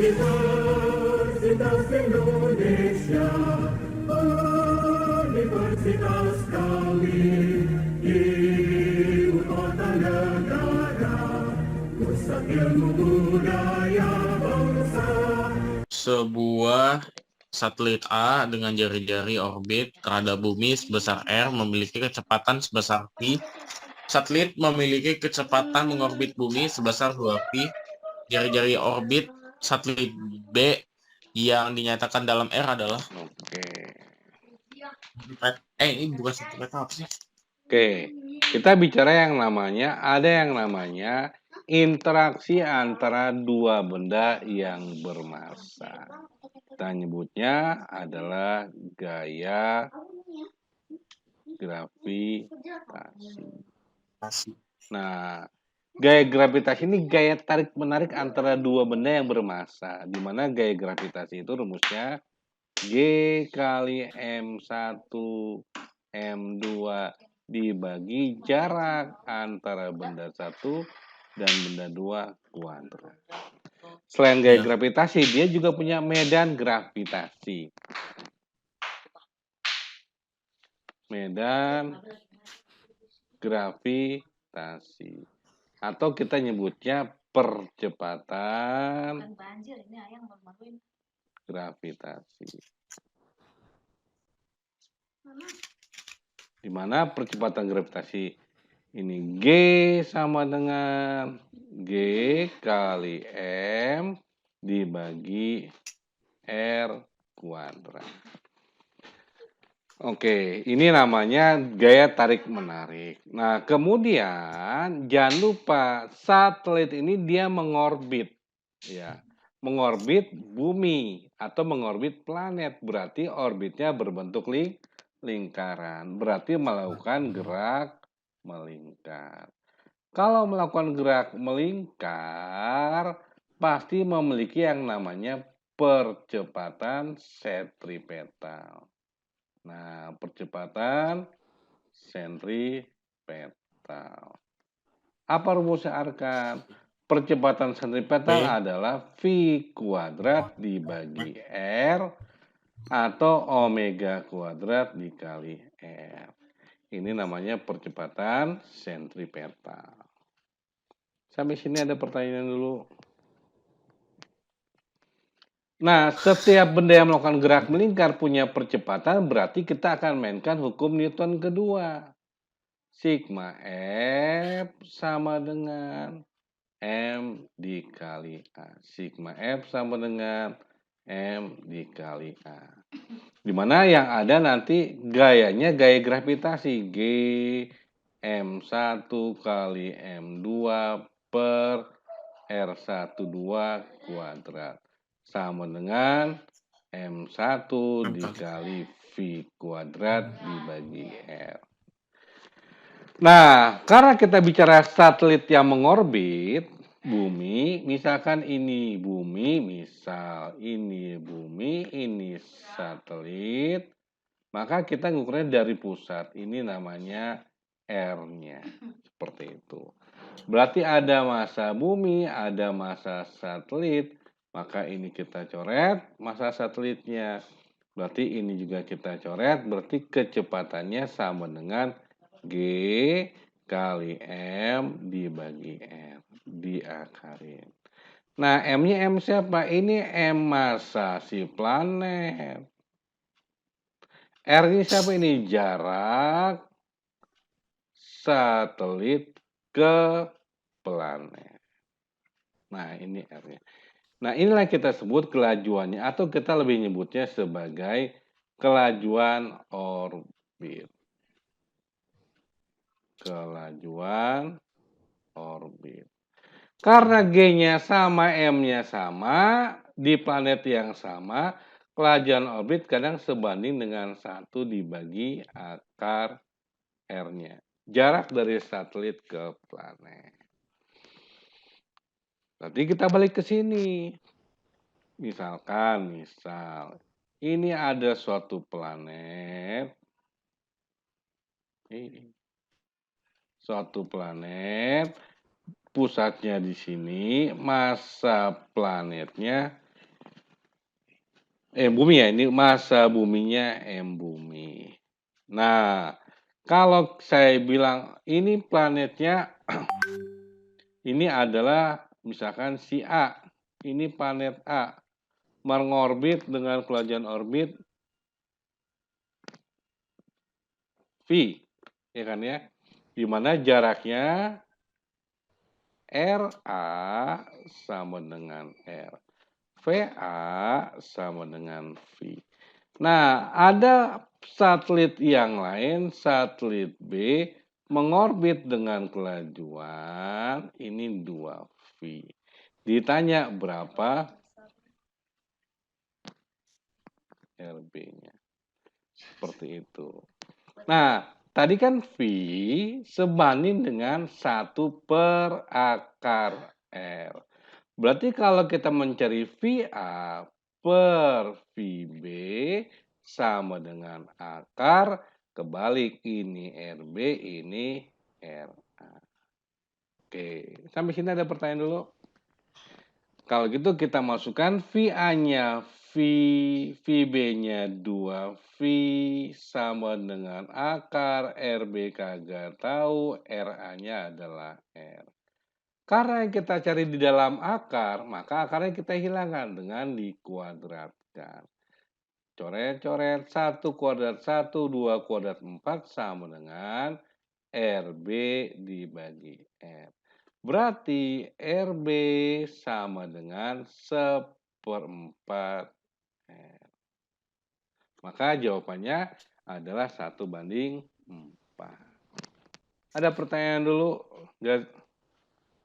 Universitas Indonesia, Universitas kami, Ibu Kota Negara, Pusat Ilmu Budaya Bangsa. Sebuah satelit A dengan jari-jari orbit terhadap bumi sebesar R memiliki kecepatan sebesar V. Satelit memiliki kecepatan mengorbit bumi sebesar 2V. Jari-jari orbit satelit B yang dinyatakan dalam R adalah ini bukan satu peta apa sih? Oke, kita bicara ada yang namanya interaksi antara dua benda yang bermassa. Kita nyebutnya adalah gaya gravitasi. Nah, gaya gravitasi ini gaya tarik-menarik antara dua benda yang bermassa, di mana gaya gravitasi itu rumusnya G kali M1 M2 dibagi jarak antara benda satu dan benda dua kuadrat. Selain gaya gravitasi, dia juga punya medan gravitasi. Medan gravitasi. Atau kita nyebutnya percepatan gravitasi. Di mana percepatan gravitasi ini G sama dengan G kali M dibagi R kuadrat. Oke, ini namanya gaya tarik-menarik. Nah, kemudian jangan lupa satelit ini dia mengorbit, ya, mengorbit bumi atau mengorbit planet. Berarti orbitnya berbentuk lingkaran. Berarti melakukan gerak melingkar. Kalau melakukan gerak melingkar, pasti memiliki yang namanya percepatan sentripetal. Nah, percepatan sentripetal. Apa rumusnya, Arkan? Percepatan sentripetal adalah V kuadrat dibagi R atau omega kuadrat dikali R. Ini namanya percepatan sentripetal. Sampai sini ada pertanyaan dulu. Nah, setiap benda yang melakukan gerak melingkar punya percepatan, berarti kita akan mainkan hukum Newton kedua. Sigma F sama dengan M dikali A. Sigma F sama dengan M dikali A. Dimana yang ada nanti gayanya gaya gravitasi. G M1 kali M2 per R12 kuadrat. Sama dengan M1 dikali V kuadrat dibagi R. Nah, karena kita bicara satelit yang mengorbit bumi, misalkan ini bumi, ini satelit, maka kita ngukurnya dari pusat. Ini namanya R-nya. Seperti itu. Berarti ada massa bumi, ada massa satelit, maka ini kita coret massa satelitnya. Berarti ini juga kita coret, berarti kecepatannya sama dengan G kali M dibagi R. Diakarin. Nah, M-nya M siapa? Ini M massa si planet. R ini siapa ini? Jarak satelit ke planet. Nah, ini R-nya. Nah, inilah kita sebut kelajuannya atau kita lebih nyebutnya sebagai kelajuan orbit. Kelajuan orbit. Karena G-nya sama, M-nya sama, di planet yang sama, kelajuan orbit kadang sebanding dengan 1 dibagi akar R-nya. Jarak dari satelit ke planet. Nanti kita balik ke sini. Misal, ini ada suatu planet. Suatu planet, pusatnya di sini, massa planetnya Bumi ya, ini massa buminya M bumi. Nah, kalau saya bilang ini planetnya ini adalah misalkan si A, ini planet A mengorbit dengan kelajuan orbit V, ya kan ya? Di mana jaraknya RA sama dengan R. VA sama dengan V. Nah, ada satelit yang lain, satelit B, mengorbit dengan kelajuan ini 2V. Ditanya berapa RB-nya. Seperti itu. Nah, tadi kan V sebanding dengan 1/akar R. Berarti kalau kita mencari VA per VB sama dengan akar, kebalik ini RB, ini RA. Oke, sampai sini ada pertanyaan dulu. Kalau gitu kita masukkan VA-nya VB-nya 2V sama dengan akar, RB kagak tahu, RA-nya adalah R. Karena yang kita cari di dalam akar, maka akarnya kita hilangkan dengan dikuadratkan. Coret-coret 1 kuadrat 1, 2 kuadrat 4 sama dengan RB dibagi R. Berarti RB sama dengan 1/4 R. Maka jawabannya adalah 1/4. Ada pertanyaan dulu?